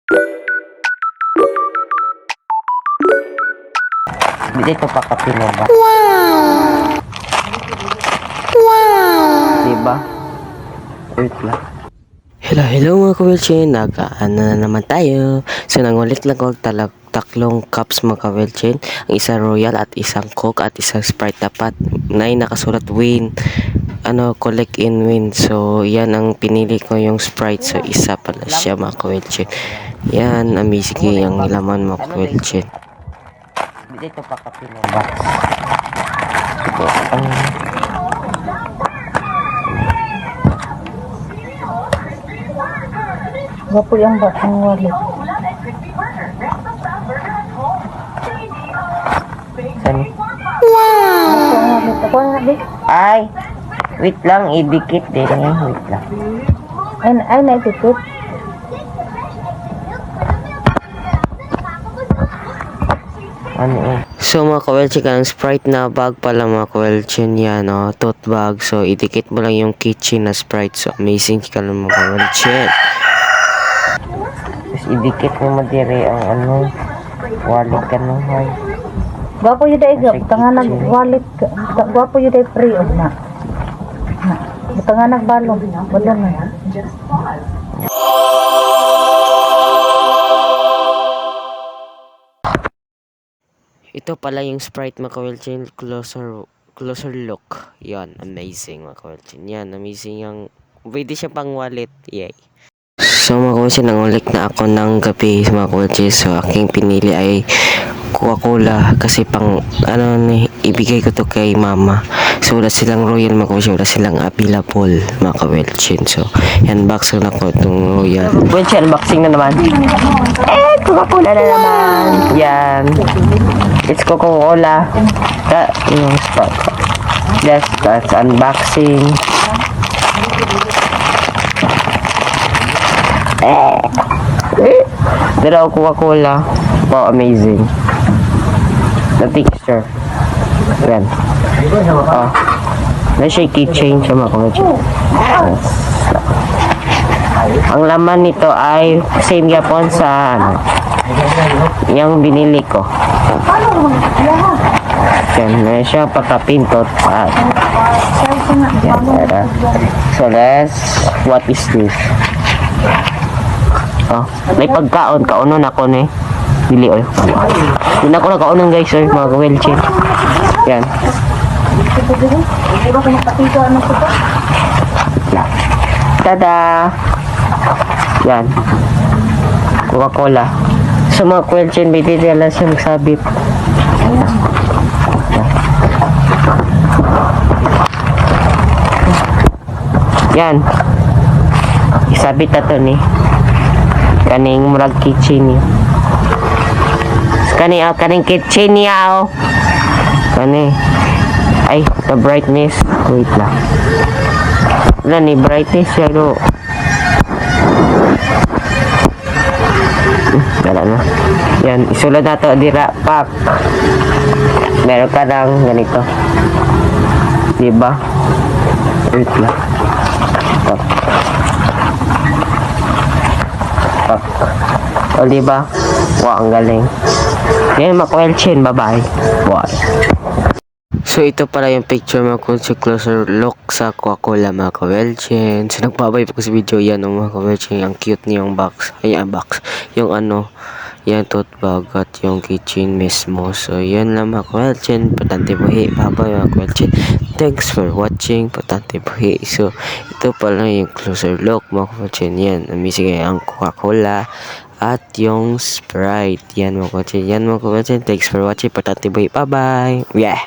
Dito pa kapinoba. Diba? Wait lang. Hello mga kawilchin, nag-ano na naman tayo. So nangulit lang ko taklong cups mga kawilchin. Ang isa royal at isang coke at isang sprite dapat. Nakasulat win. Collect in win. So yan ang pinili ko yung sprite. So isa pala siya mga kawilchin. Yan, amazing yung laman mga kawilchin. Dito pa kapinoba. Wapo yung batang wallet. Saan? Wallet. Ako nga di. Ay! Wait lang, idikit din eh. Wait lang. Ay naitikit. Ano eh? So mga kawelchin, ang sprite na bag pala mga kawelchin yan, tote bag. So idikit mo lang yung kitchen na sprite. So amazing ka lang mga kawelchin. Tapos idikit mo madiri ang wallet ka nung hay. Wapo yun dahil tanga nag-wallet. Wapo yun dahil free of na. Tanga nagbalong. Wala na. Ito pala yung sprite mga kawelchin, closer look. Yan, amazing mga kawelchin. Yan, amazing yung, pwede siya pang wallet. Yay. So mga kawelchin, nangulik na ako ng gabi mga kawelchin. So aking pinili ay Coca-Cola kasi pang, ibigay ko to kay mama. So wala silang royal mga kawelchin, wala silang available mga kawelchin. So yan, box na ko itong royal. Well, unboxing na naman. Coca-Cola na naman. Yan. It's Coca-Cola. Yung spot. Yes, that's unboxing. Pero Coca-Cola. Wow, amazing. The texture. Yan. Oh. Na siya keychain siya mga kawelchin. Yes. Ang laman nito ay same yapon sa yung binili ko. Yan, na siya pagkapintot at yan, so what is this? May pagkaon, kaunon ako ni dili oy. Hindi na ako nakaunon guys, mga kawelchin. Yan. Tada! Yan. Coca-Cola. Sa mga kawelchin, may detail lang siya magsabit. Yan. Isabit na to ni. Kaning murag kitchen niya. Kaning kitchen niya oh. Kani. Ay, the brightness. Wait lang. Wala ni brightness siya do. Wala na. Yan, isulod na to dira pak. Meron ka lang ganito. Diba? Wait lang. Pak. Pak. O diba? Wow, ang galing. Yan, makwelchin. Bye-bye. Wow. So ito pala yung picture mga kawelchin, closer look sa Coca-Cola mga kawelchin. So nagbabay po sa video yan mga kawelchin. Ang cute niyang box. Ay, ang box. Yung yan tote bag at yung kitchen mismo. So yan lang mga kawelchin. Patante buhi. Bye-bye mga kawelchin. Thanks for watching. Patante buhi. So ito pala yung closer look mga kawelchin. Yan. Amazing ang Coca-Cola at yung Sprite. Yan mga kawelchin. Yan mga kawelchin. Thanks for watching. Patante buhi. Bye-bye. Yeah.